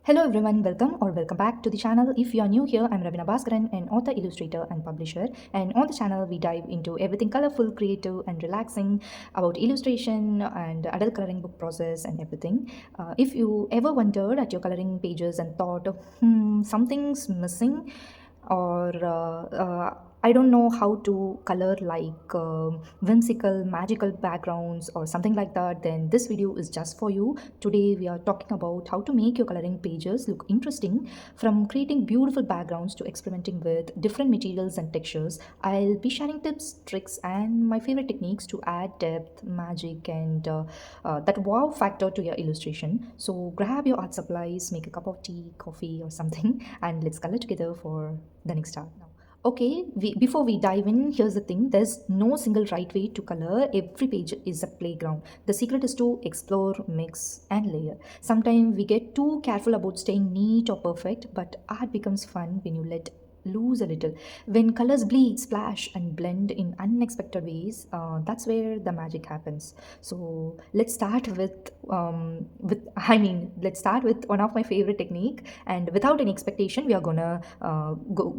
Hello everyone, welcome back to the channel. If you are new here, I'm Ravina Bhaskaran, an author, illustrator and publisher, and on the channel we dive into everything colorful, creative and relaxing about illustration and adult coloring book process and everything. If you ever wondered at your coloring pages and thought, something's missing, or I don't know how to color like whimsical, magical backgrounds or something like that, then this video is just for you. Today we are talking about how to make your coloring pages look interesting, from creating beautiful backgrounds to experimenting with different materials and textures. I'll be sharing tips, tricks and my favorite techniques to add depth, magic and that wow factor to your illustration. So grab your art supplies, make a cup of tea, coffee or something and let's color together for the next start now. Okay, before we dive in, here's the thing. There's no single right way to color. Every page is a playground. The secret is to explore, mix, and layer. Sometimes we get too careful about staying neat or perfect, but art becomes fun when you let loose a little. When colors bleed, splash, and blend in unexpected ways, that's where the magic happens. So let's start let's start with one of my favorite technique. And without any expectation, we are gonna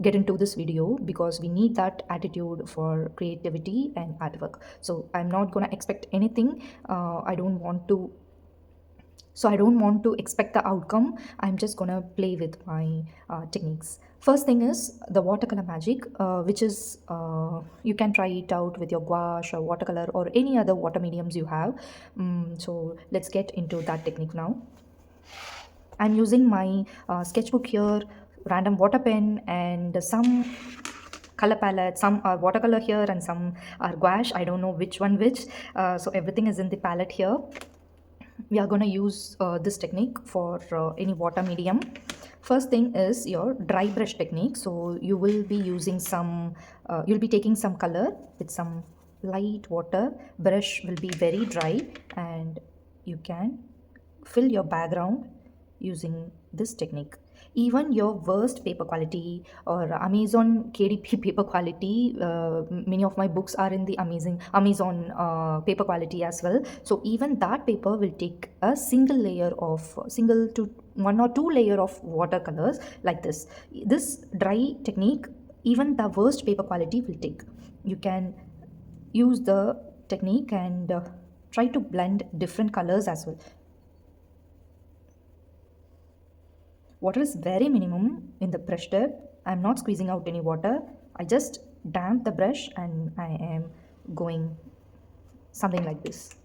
get into this video because we need that attitude for creativity and artwork. So I'm not gonna expect anything. I don't want to expect the outcome. I'm just gonna play with my techniques. First thing is the watercolor magic, which is you can try it out with your gouache or watercolor or any other water mediums you have. So let's get into that technique now. I'm using my sketchbook here, random water pen, and some color palette. Some are watercolor here and some are gouache. I don't know which one which. So everything is in the palette here. We are going to use this technique for any water medium. First thing is your dry brush technique. So you will be using you'll be taking some color with some light water. Brush will be very dry and you can fill your background using this technique. Even your worst paper quality or Amazon KDP paper quality, many of my books are in the amazing Amazon paper quality as well. So even that paper will take a single to one or two layer of watercolors like this. This dry technique, even the worst paper quality will take. You can use the technique and try to blend different colors as well. Water is very minimum in the brush tip. I'm not squeezing out any water. I just damp the brush and I am going something like this.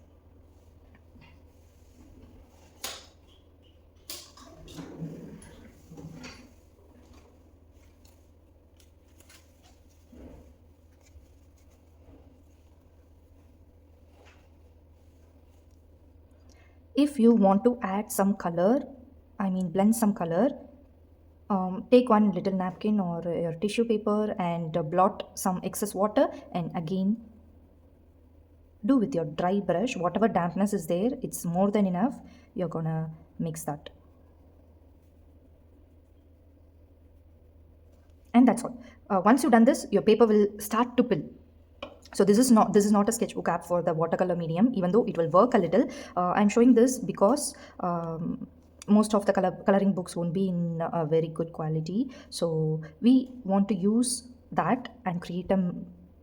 If you want to add some color, blend some color, take one little napkin or your tissue paper and blot some excess water and again do with your dry brush. Whatever dampness is there, it's more than enough. You're gonna mix that. And that's all. Once you've done this, your paper will start to pill. So this is not a sketchbook app for the watercolor medium, even though it will work a little. I'm showing this because most of the coloring books won't be in a very good quality. So we want to use that and create a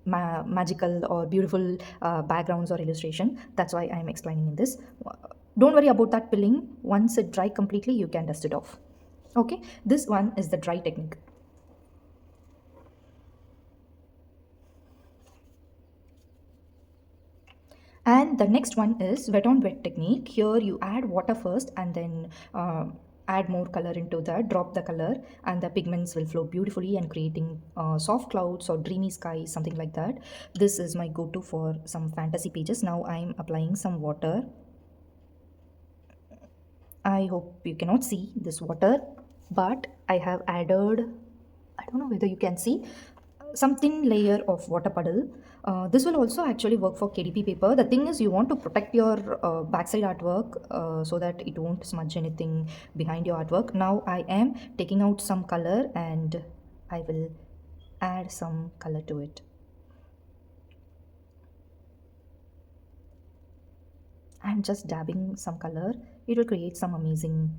magical or beautiful backgrounds or illustration. That's why I'm explaining in this. Don't worry about that pilling. Once it dry completely, you can dust it off. Okay, this one is the dry technique. And the next one is wet on wet technique. Here you add water first and then add more color into that, drop the color and the pigments will flow beautifully and creating soft clouds or dreamy skies, something like that. This is my go-to for some fantasy pages. Now I'm applying some water. I hope you cannot see this water, but I have added, I don't know whether you can see, some thin layer of water puddle. This will also actually work for KDP paper. The thing is you want to protect your backside artwork so that it won't smudge anything behind your artwork. Now I am taking out some color and I will add some color to it. I'm just dabbing some color. It will create some amazing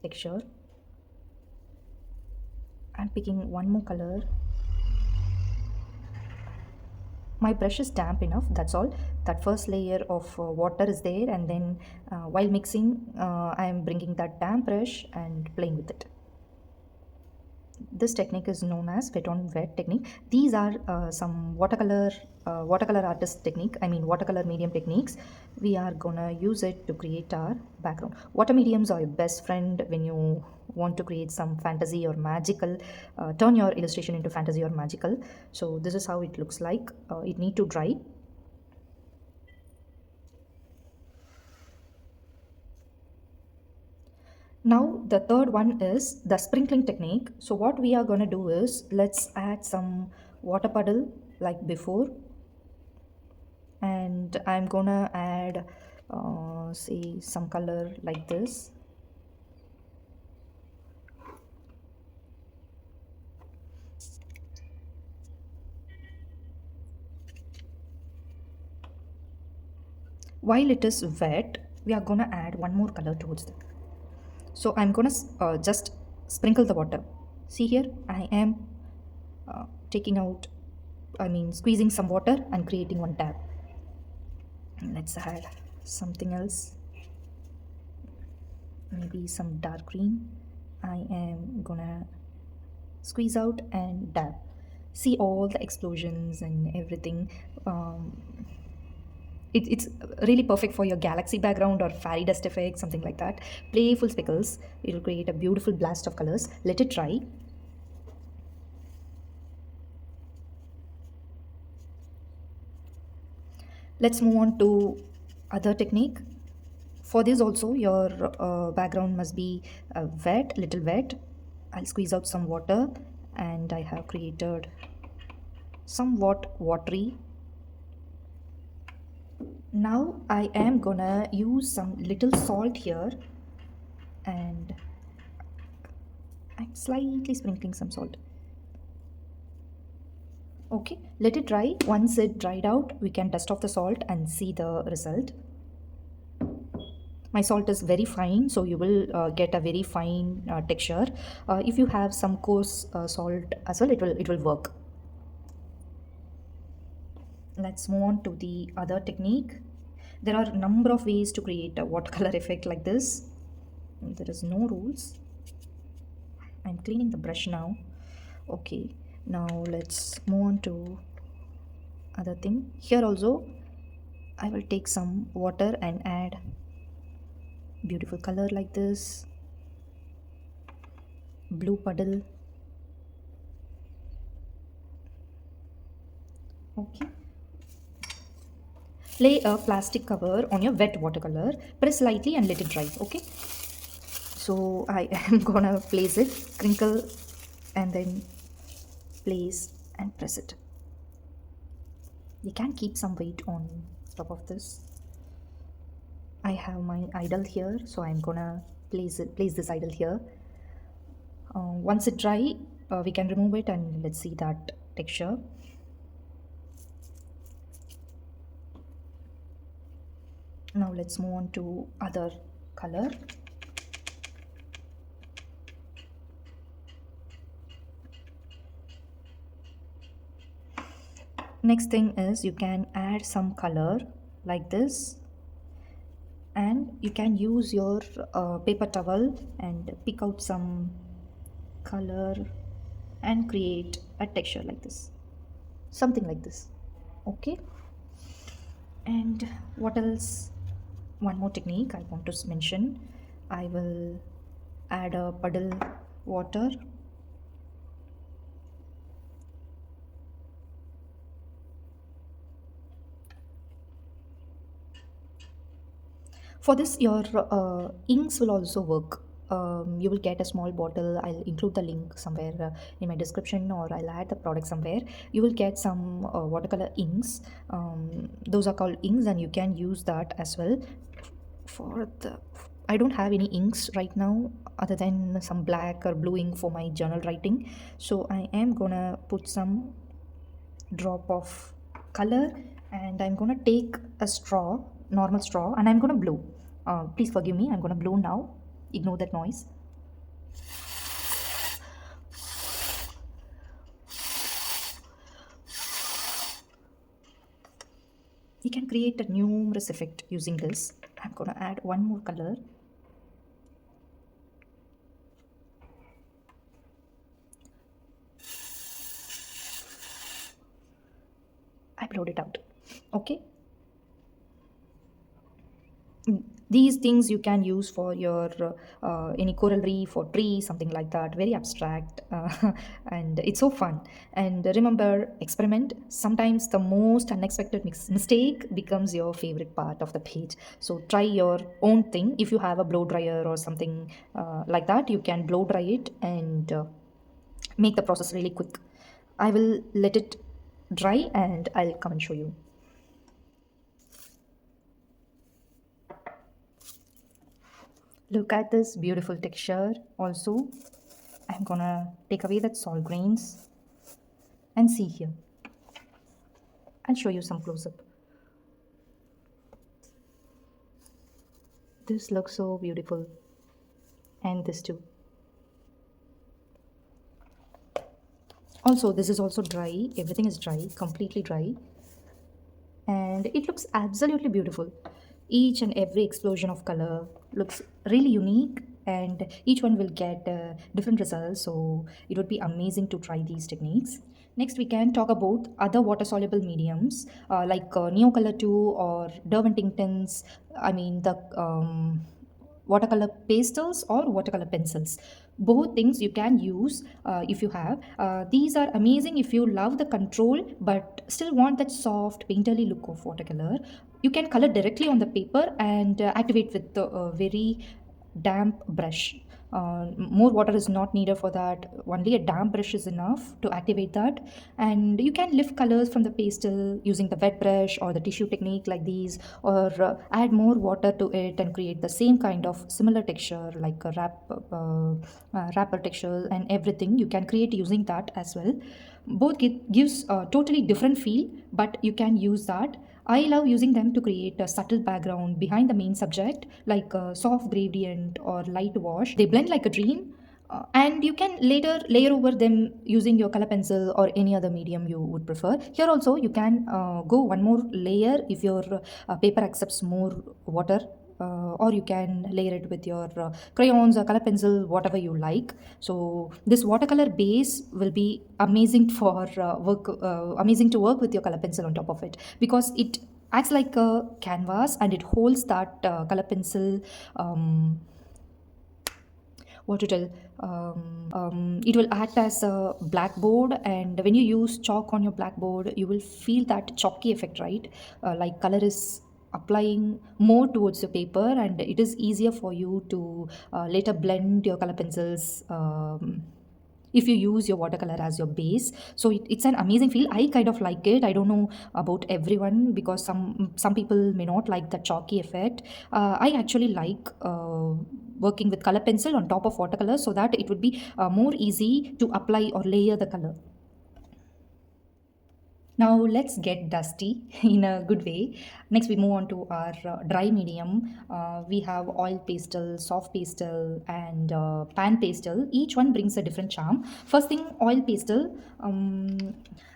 texture. I'm picking one more color. My brush is damp enough, that's all. That first layer of water is there, and then while mixing, I am bringing that damp brush and playing with it. This technique is known as wet on wet technique. These are some watercolor artist technique, I mean watercolor medium techniques. We are gonna use it to create our background. Water mediums are your best friend when you want to create some fantasy or magical, turn your illustration into fantasy or magical. So this is how it looks like. It need to dry. Now the third one is the sprinkling technique. So what we are going to do is, let's add some water puddle like before, and I'm gonna add say some color like this. While it is wet, we are gonna add one more color towards that. So I'm gonna just sprinkle the water. See here, I am taking out, I mean squeezing some water and creating one tab. Let's add something else, maybe some dark green. I am gonna squeeze out and dab. See all the explosions and everything. It's really perfect for your galaxy background or fairy dust effect, something like that. Playful speckles. It will create a beautiful blast of colors. Let it dry. Let's move on to other technique. For this also, your background must be wet, little wet. I'll squeeze out some water, and I have created somewhat watery. Now I am gonna use some little salt here, and I'm slightly sprinkling some salt. Okay, let it dry. Once it dried out, we can dust off the salt and see the result. My salt is very fine, so you will get a very fine texture. If you have some coarse salt as well, it will work. Let's move on to the other technique. There are a number of ways to create a watercolor effect like this. There is no rules. I'm cleaning the brush now. Okay, now let's move on to other thing. Here also I will take some water and add beautiful color like this, blue puddle. Okay, lay a plastic cover on your wet watercolor, press lightly and let it dry. Okay, so I am gonna place it, crinkle, and then place and press it. You can keep some weight on top of this. I have my idol here, so I'm gonna place this idol here. Once it dry, we can remove it and let's see that texture. Now let's move on to other color. Next thing is, you can add some color like this, and you can use your paper towel and pick out some color and create a texture like this, something like this. Okay, and what else? One more technique I want to mention. I will add a puddle water. For this, your inks will also work. You will get a small bottle. I'll include the link somewhere in my description, or I'll add the product somewhere. You will get some watercolor inks. Those are called inks, and you can use that as well. For the, I don't have any inks right now other than some black or blue ink for my journal writing. So I am gonna put some drop of color, and I'm gonna take a straw, normal straw, and I'm gonna blow. Please forgive me, I'm gonna blow now. Ignore that noise. You can create a numerous effect using this. I'm gonna add one more color. I blowed it out. Okay. These things you can use for your any coral reef or tree, something like that, very abstract, and it's so fun. And remember, experiment. Sometimes the most unexpected mistake becomes your favorite part of the page. So try your own thing. If you have a blow dryer or something like that, you can blow dry it and make the process really quick. I will let it dry and I'll come and show you. Look at this beautiful texture. Also, I'm gonna take away that salt grains and see here. I'll show you some close up. This looks so beautiful, and this too. Also, this is also dry. Everything is dry, completely dry, and it looks absolutely beautiful. Each and every explosion of color looks really unique, and each one will get different results. So it would be amazing to try these techniques. Next, we can talk about other water soluble mediums like Neocolor 2 or Derwent tints. I mean, the watercolor pastels or watercolor pencils. Both things you can use if you have. These are amazing if you love the control but still want that soft painterly look of watercolor. You can color directly on the paper and activate with the very damp brush. More water is not needed for that. Only a damp brush is enough to activate that. And you can lift colors from the pastel using the wet brush or the tissue technique like these, or add more water to it and create the same kind of similar texture like a wrapper texture and everything. You can create using that as well. Both gives a totally different feel, but you can use that. I love using them to create a subtle background behind the main subject, like a soft gradient or light wash. They blend like a dream, and you can later layer over them using your color pencil or any other medium you would prefer. Here also, you can go one more layer if your paper accepts more water. Or you can layer it with your crayons or color pencil, whatever you like. So this watercolor base will be amazing for amazing to work with your color pencil on top of it, because it acts like a canvas and it holds that color pencil, what to tell, it will act as a blackboard, and when you use chalk on your blackboard you will feel that chalky effect, right? Like color is applying more towards your paper, and it is easier for you to later blend your color pencils if you use your watercolor as your base. So it's an amazing feel. I kind of like it. I don't know about everyone, because some people may not like the chalky effect. I actually like working with color pencil on top of watercolor, so that it would be more easy to apply or layer the color. Now let's get dusty in a good way. Next, we move on to our dry medium. We have oil pastel, soft pastel, and pan pastel. Each one brings a different charm. First thing, oil pastel.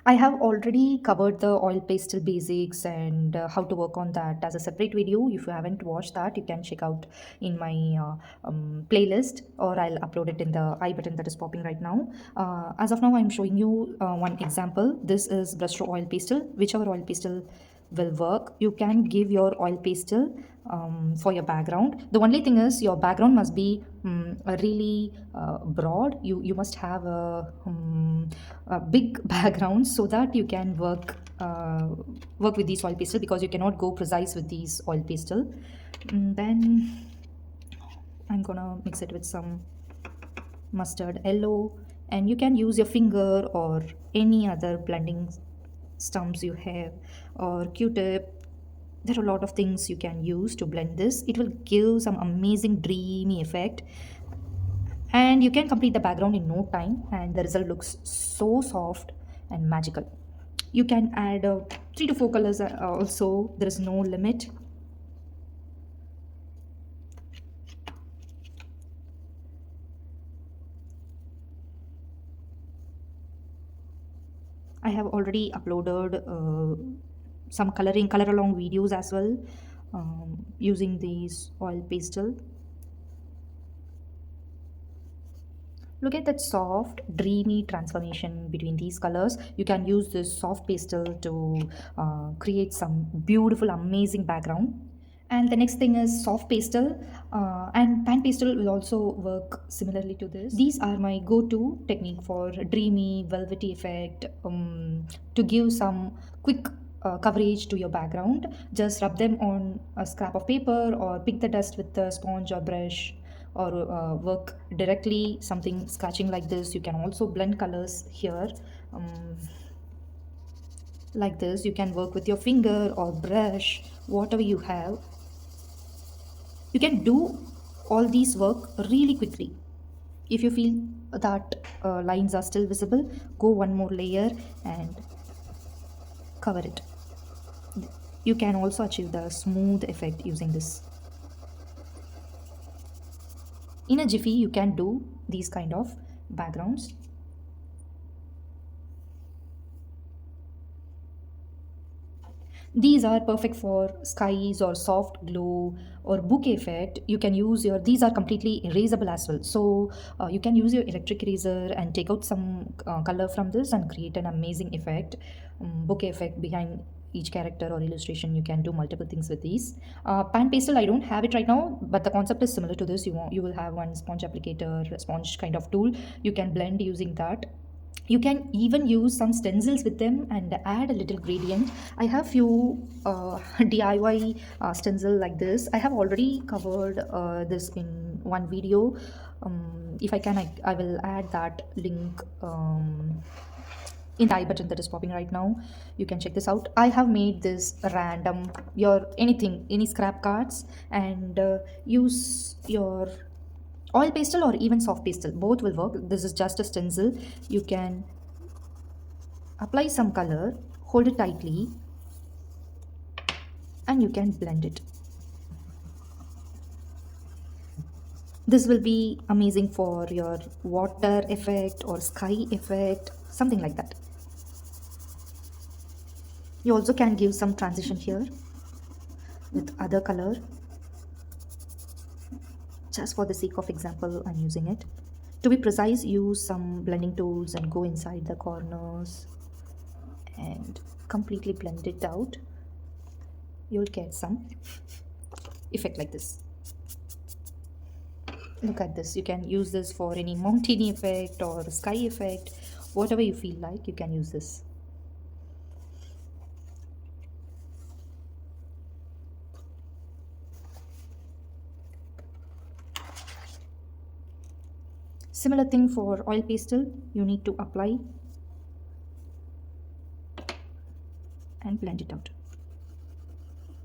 I have already covered the oil pastel basics and how to work on that as a separate video. If you haven't watched that, you can check out in my playlist, or I'll upload it in the I button that is popping right now. As of now, I'm showing you one example. This is brushstroke oil pastel. Whichever oil pastel will work. You can give your oil pastel for your background. The only thing is your background must be a really broad. You must have a big background so that you can work with these oil pastel, because you cannot go precise with these oil pastel. Then I'm gonna mix it with some mustard yellow, and you can use your finger or any other blending stumps you have, or q-tip. There are a lot of things you can use to blend this. It will give some amazing dreamy effect, and you can complete the background in no time, and the result looks so soft and magical. You can add 3 to 4 colors also. There is no limit. I have already uploaded some color along videos as well, using these oil pastel. Look at that soft, dreamy transformation between these colors. You can use this soft pastel to create some beautiful, amazing background. And the next thing is soft pastel, and pan pastel will also work similarly to this. These are my go-to technique for dreamy, velvety effect, to give some quick coverage to your background. Just rub them on a scrap of paper or pick the dust with a sponge or brush, or work directly something scratching like this. You can also blend colors here, um, like this. You can work with your finger or brush, whatever you have. You can do all these work really quickly. If you feel that lines are still visible, go one more layer and cover it. You can also achieve the smooth effect using this. In a jiffy you can do these kind of backgrounds. These are perfect for skies or soft glow or bouquet effect. You can use your, these are completely erasable as well. So you can use your electric eraser and take out some color from this and create an amazing effect, bouquet effect behind each character or illustration. You can do multiple things with these. Pan pastel, I don't have it right now, but the concept is similar to this. You will have one sponge applicator, sponge kind of tool. You can blend using that. You can even use some stencils with them and add a little gradient. I have few DIY stencil like this. I have already covered this in one video. If I can, I will add that link in the I button that is popping right now. You can check this out. I have made this random, your anything, any scrap cards, and use your oil pastel or even soft pastel, both will work. This is just a stencil. You can apply some color, hold it tightly, and you can blend it. This will be amazing for your water effect or sky effect, something like that. You also can give some transition here with other color. Just for the sake of example, I'm using it. To be precise, use some blending tools and go inside the corners and completely blend it out. You'll get some effect like this. Look at this. You can use this for any mountainy effect or sky effect, whatever you feel like, you can use this. Similar thing for oil pastel. You need to apply and blend it out.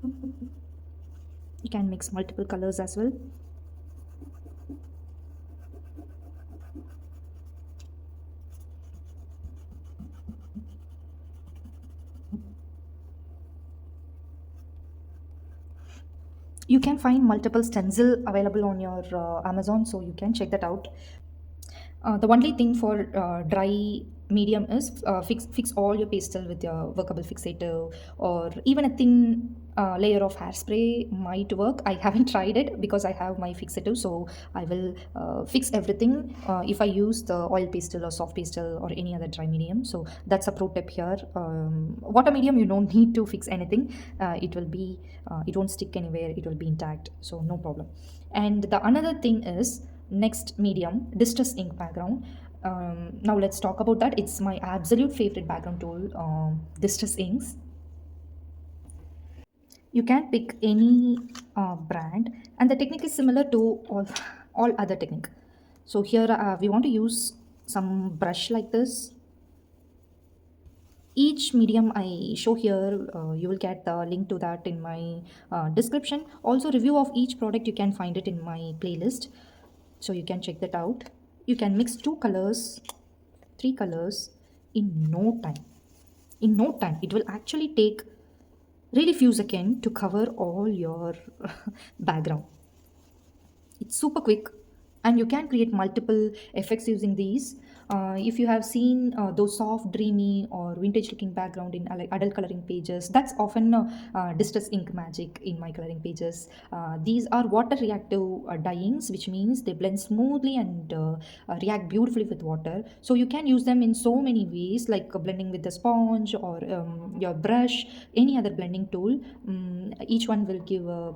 You can mix multiple colors as well. You can find multiple stencil available on your Amazon, so you can check that out. The only thing for dry medium is fix all your pastel with your workable fixator, or even a thin layer of hairspray might work. I haven't tried it because I have my fixator, so I will fix everything if I use the oil pastel or soft pastel or any other dry medium. So that's a pro tip here. Water medium, you don't need to fix anything. It will be it won't stick anywhere, it will be intact, so no problem. And the another thing is, next medium, distress ink background. Now let's talk about that. It's my absolute favorite background tool, distress inks. You can pick any brand, and the technique is similar to all other technique. So here we want to use some brush like this. Each medium I show here, you will get the link to that in my description. Also, review of each product, you can find it in my playlist, so you can check that out. You can mix 2 colors, 3 colors in no time. In no time, it will actually take really few seconds to cover all your background. It's super quick, and you can create multiple effects using these. If you have seen those soft, dreamy, or vintage looking background in like adult coloring pages, that's often distress ink magic in my coloring pages. These are water reactive dyings, which means they blend smoothly and react beautifully with water. So you can use them in so many ways, like blending with the sponge or your brush, any other blending tool. Each one will give a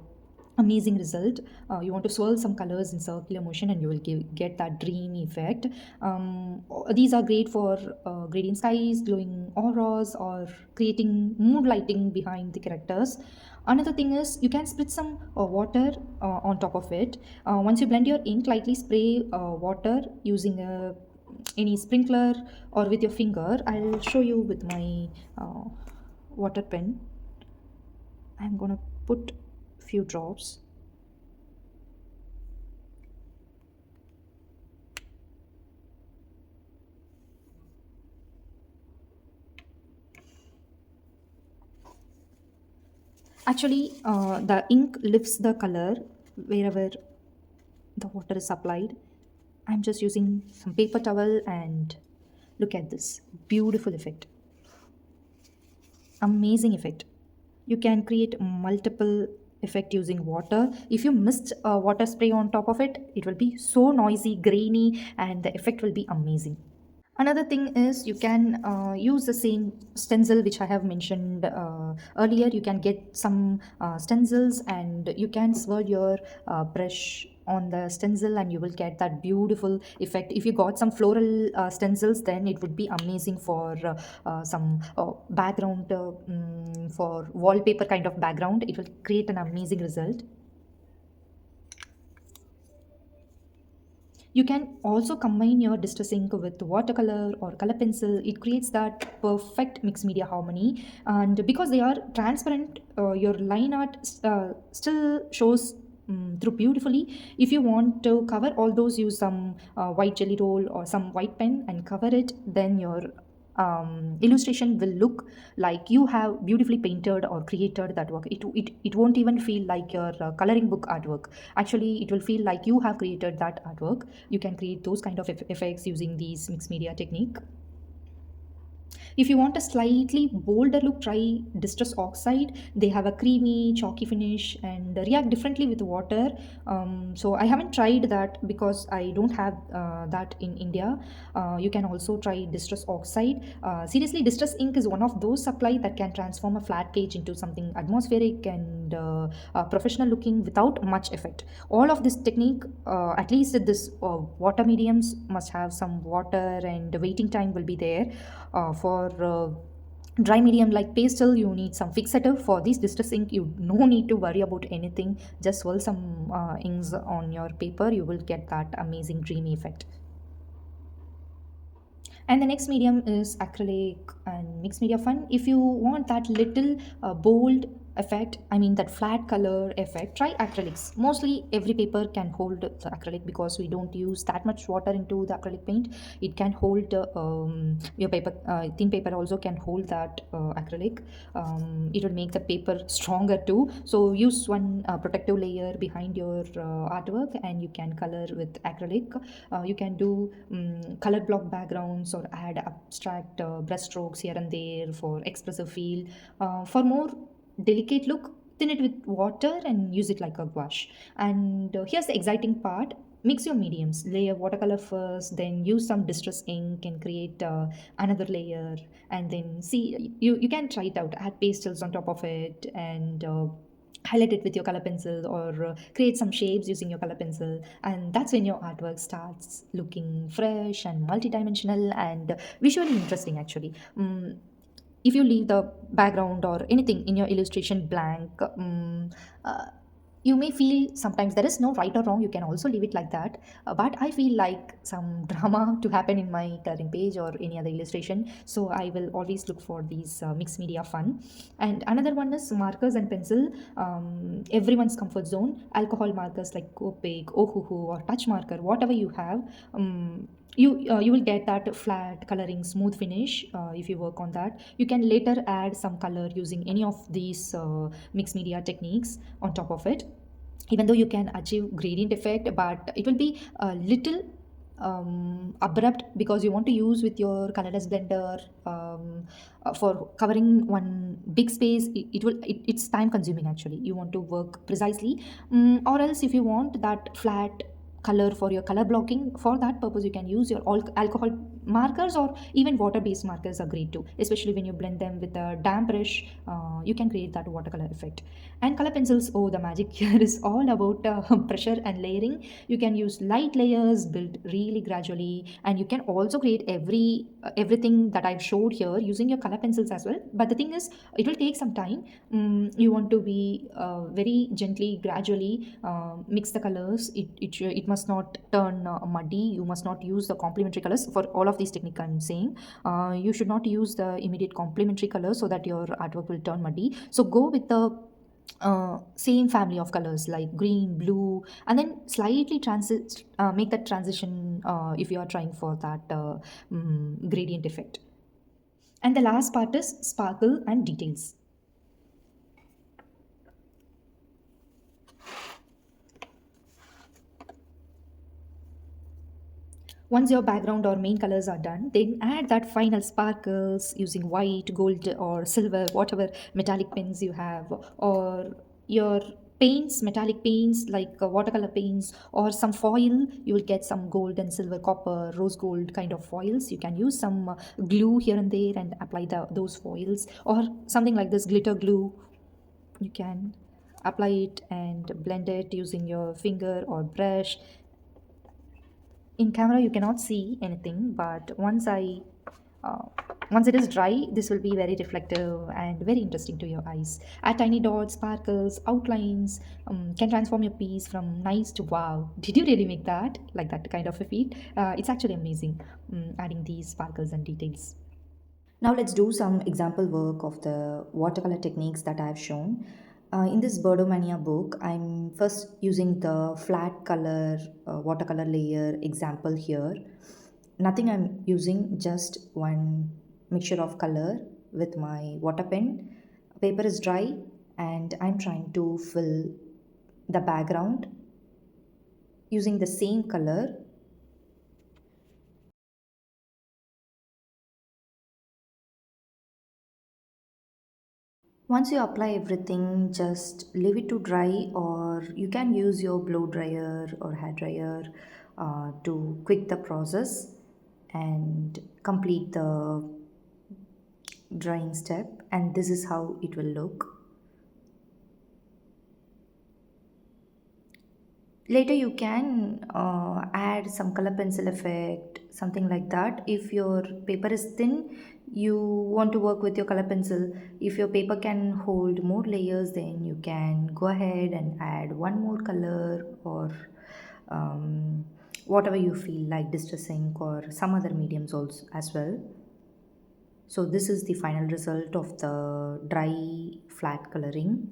amazing result. You want to swirl some colors in circular motion and you will get that dreamy effect. These are great for gradient skies, glowing auras, or creating mood lighting behind the characters. Another thing is you can spritz some water on top of it. Once you blend your ink, lightly spray water using any sprinkler or with your finger. I'll show you with my water pen. I'm gonna put few drops. Actually, the ink lifts the color wherever the water is applied. I'm just using some paper towel and look at this beautiful effect. Amazing effect. You can create multiple effect using water. If you mist water spray on top of it, it will be so noisy, grainy, and the effect will be amazing. Another thing is you can use the same stencil which I have mentioned earlier. You can get some stencils and you can swirl your brush on the stencil and you will get that beautiful effect. If you got some floral stencils, then it would be amazing for some background, for wallpaper kind of background. It will create an amazing result. You can also combine your distress ink with watercolor or color pencil. It creates that perfect mixed media harmony. And because they are transparent, your line art still shows through beautifully. If you want to cover all those, use some white jelly roll or some white pen and cover it. Then your illustration will look like you have beautifully painted or created that work. It won't even feel like your coloring book artwork. Actually, it will feel like you have created that artwork. You can create those kind of effects using these mixed media technique. If you want a slightly bolder look, try Distress Oxide. They have a creamy, chalky finish and react differently with water. So I haven't tried that because I don't have that in India. You can also try Distress Oxide. Seriously, Distress ink is one of those supply that can transform a flat page into something atmospheric and professional looking without much effect. All of this technique, at least this water mediums, must have some water and waiting time will be there. For dry medium like pastel, you need some fixative. For this distress ink, you no need to worry about anything. Just swirl some inks on your paper, you will get that amazing dreamy effect. And the next medium is acrylic and mixed media fun. If you want that little bold effect, I mean that flat color effect, try acrylics. Mostly every paper can hold the acrylic because we don't use that much water into the acrylic paint. It can hold your paper, thin paper also can hold that acrylic. It will make the paper stronger too. So use one protective layer behind your artwork and you can color with acrylic. You can do color block backgrounds or add abstract brush strokes here and there for expressive feel. For more delicate look, thin it with water and use it like a gouache. And here's the exciting part. Mix your mediums, layer watercolor first, then use some distress ink and create another layer, and then see, you can try it out, add pastels on top of it and highlight it with your color pencil or create some shapes using your color pencil, and that's when your artwork starts looking fresh and multidimensional and visually interesting actually. If you leave the background or anything in your illustration blank, uh, you may feel sometimes there is no right or wrong. You can also leave it like that. But I feel like some drama to happen in my coloring page or any other illustration. So I will always look for these mixed media fun. And another one is markers and pencil. Everyone's comfort zone. Alcohol markers like Copic, Ohuhu, or touch marker, whatever you have. You will get that flat coloring smooth finish if you work on that. You can later add some color using any of these mixed media techniques on top of it. Even though you can achieve gradient effect, but it will be a little abrupt because you want to use with your colorless blender for covering one big space. It's time consuming actually. You want to work precisely. Or else if you want that flat color for your color blocking, for that purpose you can use your alcohol markers, or even water based markers are great too, especially when you blend them with a damp brush. You can create that watercolor effect. And color pencils, oh, the magic here is all about pressure and layering. You can use light layers, build really gradually, and you can also create everything that I've showed here using your color pencils as well. But the thing is, it will take some time. You want to be very gently, gradually mix the colors. It must not turn muddy. You must not use the complementary colors for all of these technique I'm saying. You should not use the immediate complementary colors so that your artwork will turn muddy. So go with the same family of colors like green, blue, and then slightly make that transition if you are trying for that gradient effect. And the last part is sparkle and details. Once your background or main colors are done, then add that final sparkles using white, gold, or silver, whatever metallic pens you have, or your paints, metallic paints like watercolor paints, or some foil. You will get some gold and silver, copper, rose gold kind of foils. You can use some glue here and there and apply those foils, or something like this glitter glue. You can apply it and blend it using your finger or brush. In camera you cannot see anything, but uh, once it is dry, this will be very reflective and very interesting to your eyes. Add tiny dots, sparkles, outlines, can transform your piece from nice to wow. Did you really make that like that kind of a feat? It's actually amazing, adding these sparkles and details. Now let's do some example work of the watercolor techniques that I've shown. In this Birdomania book, I'm first using the flat color watercolor layer example here. Nothing I'm using, just one mixture of color with my water pen. Paper is dry and I'm trying to fill the background using the same color. Once you apply everything, just leave it to dry, or you can use your blow dryer or hair dryer to quick the process and complete the drying step. And this is how it will look. Later you can add some color pencil effect, something like that. If your paper is thin, you want to work with your color pencil. If your paper can hold more layers, then you can go ahead and add one more color, or whatever you feel like, distress ink or some other mediums also as well. So this is the final result of the dry flat coloring.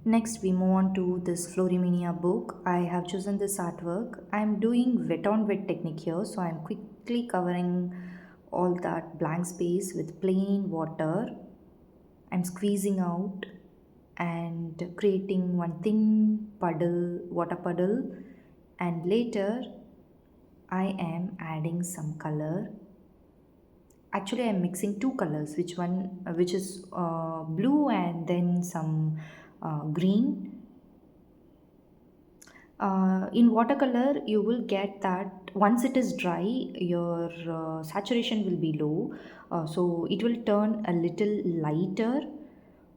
Next, we move on to this Florimania book. I have chosen this artwork. I am doing wet on wet technique here, so I am quickly covering all that blank space with plain water. I'm squeezing out and creating one thin puddle, water puddle, and later I am adding some color. Actually, I'm mixing two colors, which is blue and then some green. In watercolor you will get that once it is dry, your saturation will be low, so it will turn a little lighter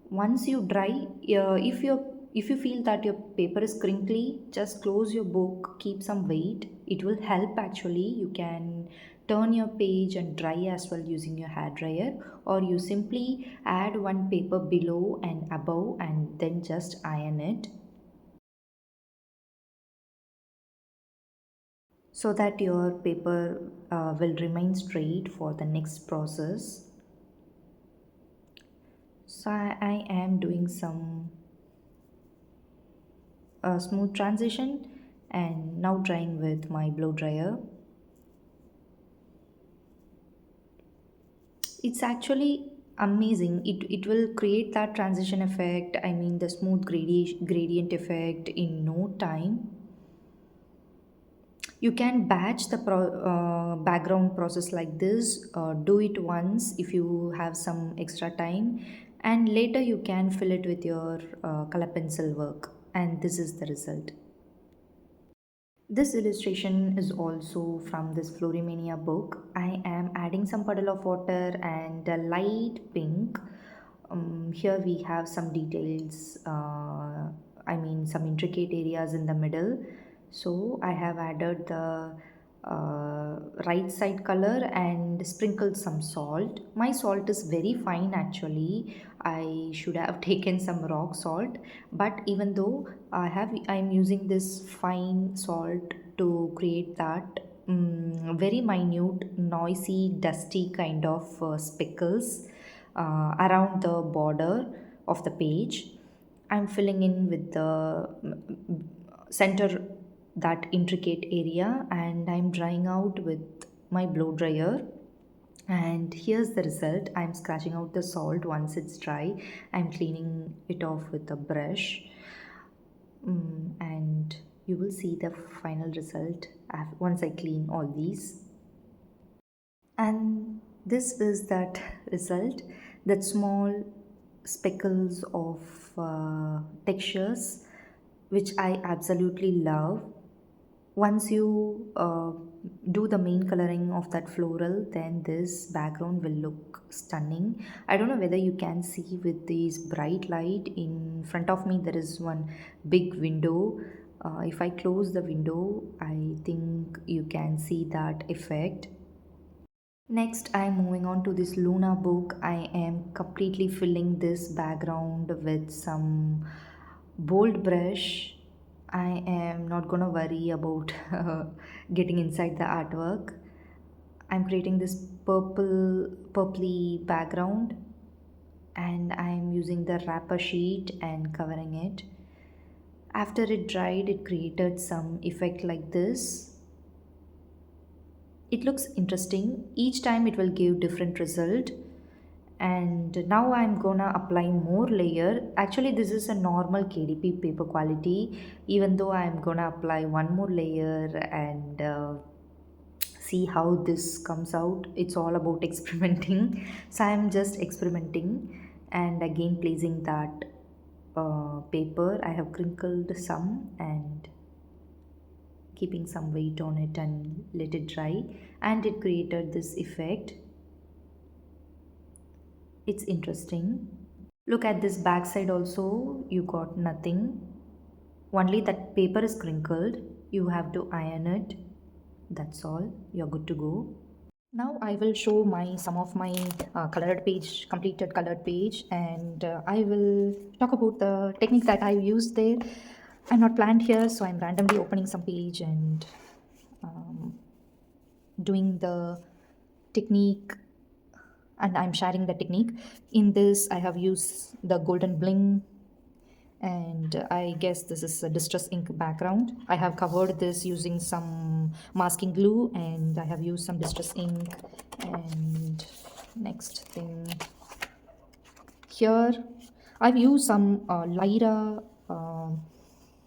once you dry. If you feel that your paper is crinkly, just close your book, keep some weight, it will help. Actually, you can turn your page and dry as well using your hair dryer, or you simply add one paper below and above and then just iron it, so that your paper will remain straight for the next process. So I am doing some smooth transition and now drying with my blow dryer. It's actually amazing. It will create that transition effect, I mean the smooth gradient effect in no time. You can batch the background process like this. Do it once if you have some extra time, and later you can fill it with your color pencil work. And this is the result. This illustration is also from this Florimania book. I am adding some puddle of water and a light pink. Here we have some details, I mean some intricate areas in the middle. So I have added the right side color and sprinkled some salt. My salt is very fine actually. I should have taken some rock salt, but even though I'm using this fine salt to create that very minute, noisy, dusty kind of speckles around the border of the page. I'm filling in with the center that intricate area, and I'm drying out with my blow dryer. And here's the result. I'm scratching out the salt once it's dry. I'm cleaning it off with a brush. And you will see the final result once I clean all these. And this is that result, that small speckles of textures which I absolutely love. Once you do the main coloring of that floral, then this background will look stunning. I don't know whether you can see with this bright light in front of me. There is one big window. If I close the window, I think you can see that effect. Next, I am moving on to this Luna book. I am completely filling this background with some bold brush. I am not gonna worry about getting inside the artwork. I'm creating this purpley background, and I'm using the wrapper sheet and covering it. After it dried, it created some effect like this. It looks interesting. Each time it will give different result. And now I'm gonna apply more layer. Actually this is a normal KDP paper quality. Even though I'm gonna apply one more layer and see how this comes out. It's all about experimenting. So I'm just experimenting and again placing that paper. I have crinkled some and keeping some weight on it and let it dry, and it created this effect. It's interesting. Look at this back side also, you got nothing. Only that paper is crinkled. You have to iron it. That's all. You're good to go. Now I will show my some of my colored page, completed colored page, and I will talk about the technique that I used there. I'm not planned here, so I'm randomly opening some page and um, doing the technique, and I'm sharing the technique. In this, I have used the golden bling, and I guess this is a distress ink background. I have covered this using some masking glue, and I have used some distress ink. And next thing here, I've used some Lyra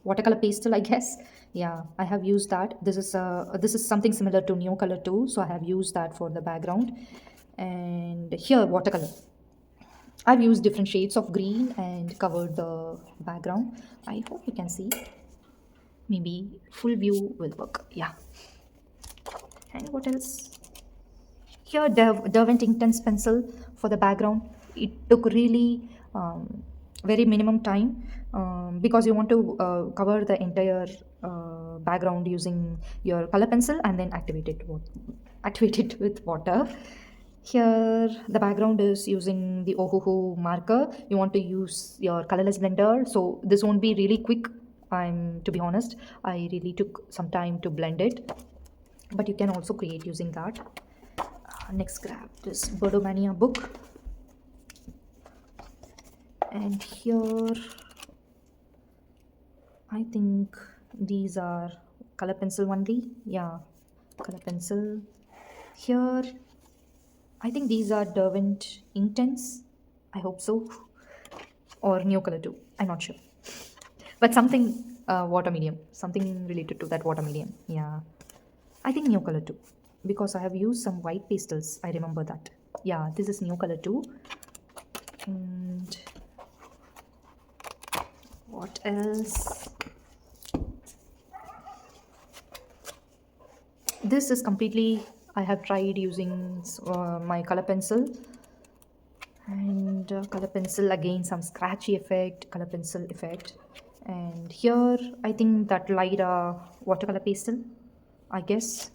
watercolor pastel, I guess. Yeah, I have used that. This is something similar to Neo Color too, so I have used that for the background. And here watercolor, I've used different shades of green and covered the background. I hope you can see. Maybe full view will work. Yeah. And what else? Here, Derwent Intense pencil for the background. It took really very minimum time because you want to cover the entire background using your color pencil and then activate it with water. Here, the background is using the Ohuhu marker. You want to use your colorless blender, so this won't be really quick. To be honest, I really took some time to blend it, but you can also create using that. Next, grab this Birdomania book, and here I think these are color pencil only. Yeah, color pencil. Here I think these are Derwent Inktense. I hope so. Or Neo Color too. I'm not sure. But something water medium. Something related to that water medium. Yeah. I think new color too, because I have used some white pastels. I remember that. Yeah, this is new color too. And what else? This is completely, I have tried using my color pencil, and color pencil again, some scratchy effect, color pencil effect. And here I think that light watercolor pastel, I guess.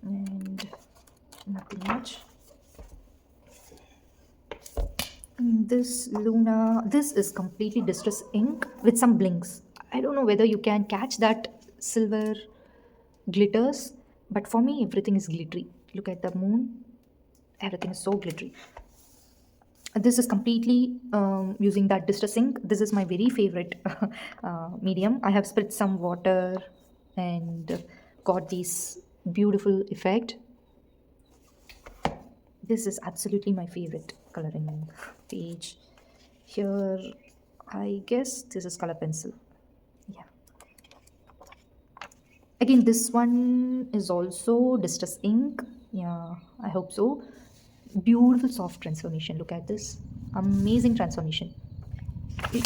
And nothing much. And this Luna, this is completely distress ink with some blinks. I don't know whether you can catch that silver glitters, but for me everything is glittery. Look at the moon, everything is so glittery. This is completely using that distress ink. This is my very favorite medium. I have spritz some water and got this beautiful effect. This is absolutely my favorite coloring page. Here, I guess this is color pencil. Yeah. Again, this one is also distress ink. Yeah, I hope so. Beautiful soft transformation. Look at this. Amazing transformation.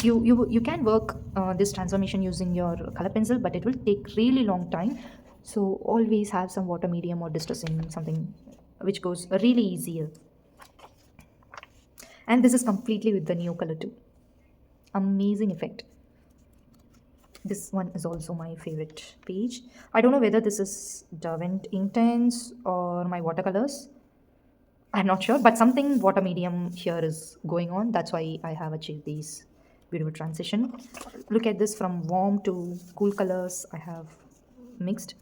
You can work this transformation using your color pencil, but it will take really long time. So always have some water medium or distressing something which goes really easier. And this is completely with the new color too. Amazing effect. This one is also my favorite page. I don't know whether this is Derwent Inktense or my watercolors. I'm not sure, but something water medium here is going on. That's why I have achieved these beautiful transition. Look at this, from warm to cool colors I have mixed.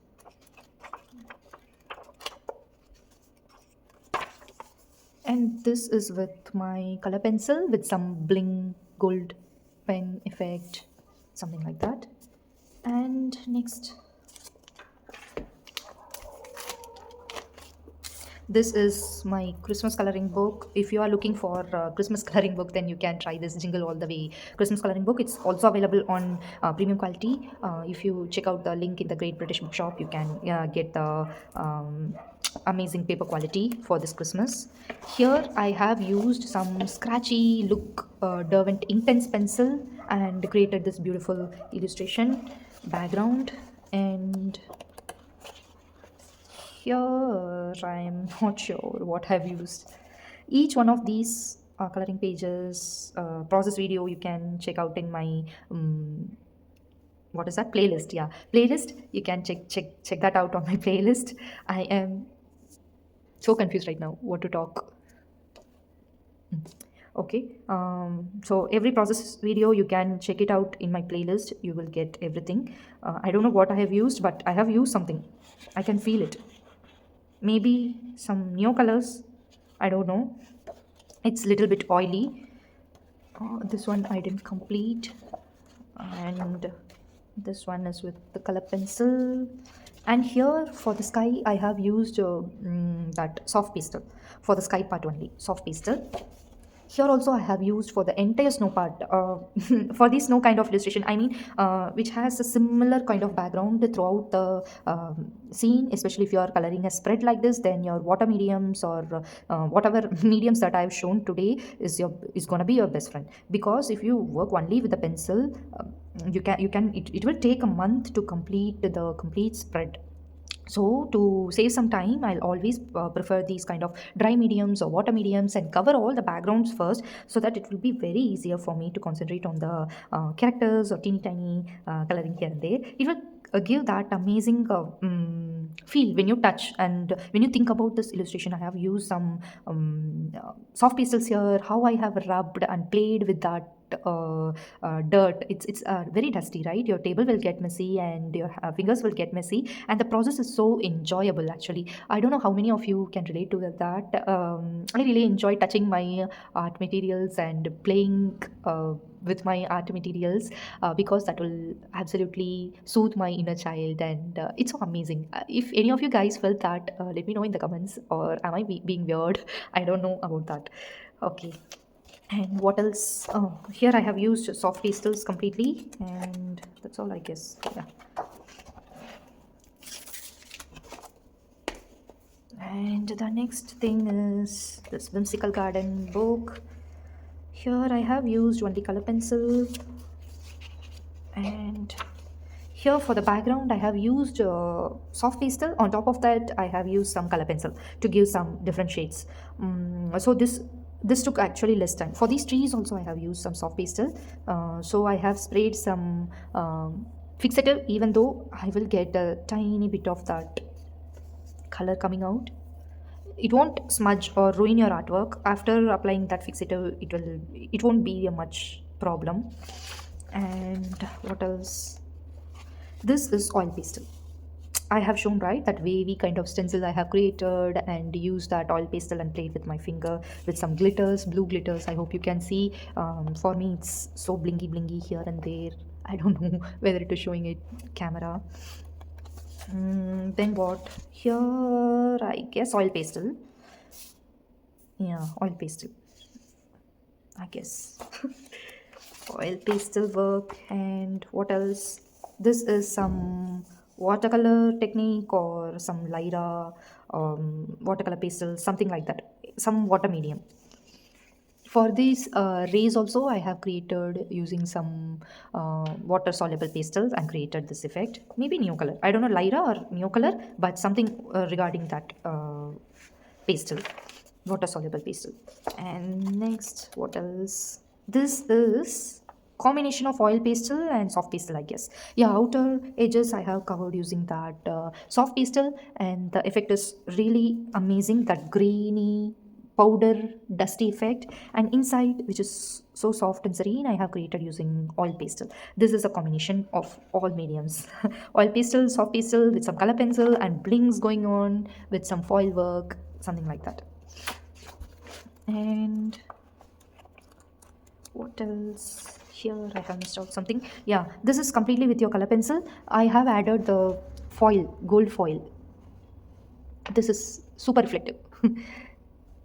And this is with my color pencil with some bling gold pen effect, something like that. And next, this is my Christmas coloring book. If you are looking for a Christmas coloring book, then you can try this Jingle All the Way Christmas coloring book. It's also available on premium quality. If you check out the link in the Great British Bookshop, you can get the amazing paper quality for this Christmas. Here I have used some scratchy look Derwent Intense pencil and created this beautiful illustration background. And here I'm not sure what I've used. Each one of these coloring pages process video you can check out in my what is that, playlist. Yeah, playlist, you can check that out on my playlist. I am so confused right now what to talk. Okay, so every process video you can check it out in my playlist. You will get everything. I don't know what I have used, but I have used something. I can feel it. Maybe some new colors, I don't know. It's a little bit oily. This one I didn't complete. And this one is with the color pencil. And here for the sky I have used that soft pastel. For the sky part only, soft pastel. Here also I have used for the entire snow part, for the snow kind of illustration, I mean, which has a similar kind of background throughout the scene. Especially if you are coloring a spread like this, then your water mediums or whatever mediums that I have shown today is going to be your best friend. Because if you work only with the pencil, it will take a month to complete the complete spread. So to save some time, I'll always prefer these kind of dry mediums or water mediums and cover all the backgrounds first, so that it will be very easier for me to concentrate on the characters or teeny tiny coloring here and there. It will give that amazing feel when you touch and when you think about this illustration. I have used some soft pastels here, how I have rubbed and played with that dirt. It's very dusty, right? Your table will get messy and your fingers will get messy, and the process is so enjoyable. Actually, I don't know how many of you can relate to that. I really enjoy touching my art materials and playing with my art materials, because that will absolutely soothe my inner child, and it's so amazing. If any of you guys felt that, let me know in the comments, or am I being weird? I don't know about that. Okay. And what else? Oh, here I have used soft pastels completely, and that's all, I guess. Yeah. the next thing is this whimsical garden book. Here I have used only color pencil, and here for the background I have used soft pastel. On top of that I have used some color pencil to give some different shades. So this took actually less time. For these trees also I have used some soft pastel. So I have sprayed some fixative, even though I will get a tiny bit of that color coming out. It won't smudge or ruin your artwork. After applying that fixative, it won't be a much problem. And what else? This is oil pastel. I have shown, right, that wavy kind of stencil I have created and used that oil pastel and played with my finger with some glitters, blue glitters. I hope you can see. For me it's so blingy here and there. I don't know whether it is showing it camera. Then what? Here I guess oil pastel. Yeah, oil pastel, I guess. Oil pastel work. And what else? This is some watercolor technique or some Lyra watercolor pastel, something like that, some water medium. For these rays also I have created using some water soluble pastels and created this effect. Maybe new color, I don't know, Lyra or new color, but something regarding that pastel, water soluble pastel. And next, what else? This is combination of oil pastel and soft pastel, I guess. Yeah, outer edges I have covered using that soft pastel, and the effect is really amazing, that grainy powder dusty effect. And inside, which is so soft and serene, I have created using oil pastel. This is a combination of all mediums. Oil pastel, soft pastel with some color pencil and blings going on with some foil work, something like that. And what else? Here I have missed out something. Yeah, this is completely with your color pencil. I have added the foil, gold foil. This is super reflective.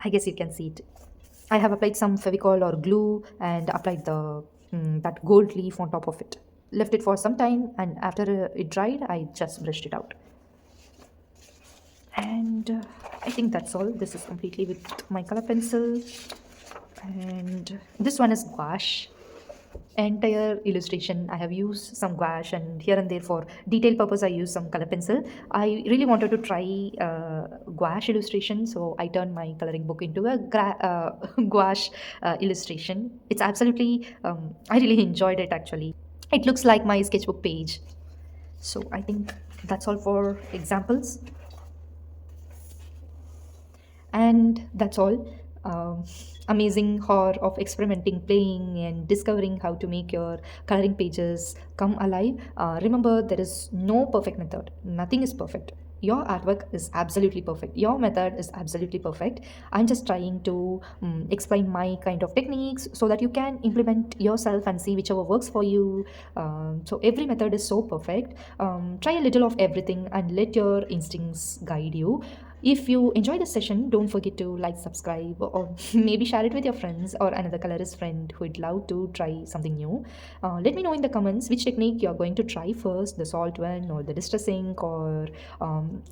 I guess you can see it. I have applied some fevicol or glue and applied the that gold leaf on top of it. Left it for some time, and after it dried I just brushed it out. And I think that's all. This is completely with my color pencil. And this one is gouache. Entire illustration I have used some gouache, and here and there for detail purpose I use some color pencil. I really wanted to try gouache illustration, so I turned my coloring book into a gouache illustration. It's absolutely I really enjoyed it actually. It looks like my sketchbook page. So I think that's all for examples. And that's all. Amazing horror of experimenting, playing, and discovering how to make your coloring pages come alive. Remember, there is no perfect method. Nothing is perfect. Your artwork is absolutely perfect. Your method is absolutely perfect. I'm just trying to explain my kind of techniques so that you can implement yourself and see whichever works for you. So every method is so perfect. Try a little of everything and let your instincts guide you. If you enjoy the session, don't forget to like, subscribe, or maybe share it with your friends or another colorist friend who would love to try something new. Let me know in the comments which technique you're going to try first, the salt one or the distress ink, or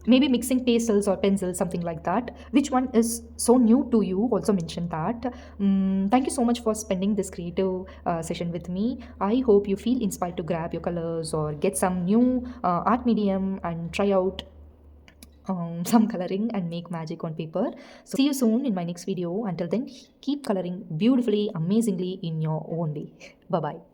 maybe mixing pastels or pencils, something like that. Which one is so new to you? Also mention that. Thank you so much for spending this creative session with me. I hope you feel inspired to grab your colors or get some new art medium and try out some coloring and make magic on paper. So see you soon in my next video. Until then, keep coloring beautifully, amazingly in your own way. Bye bye.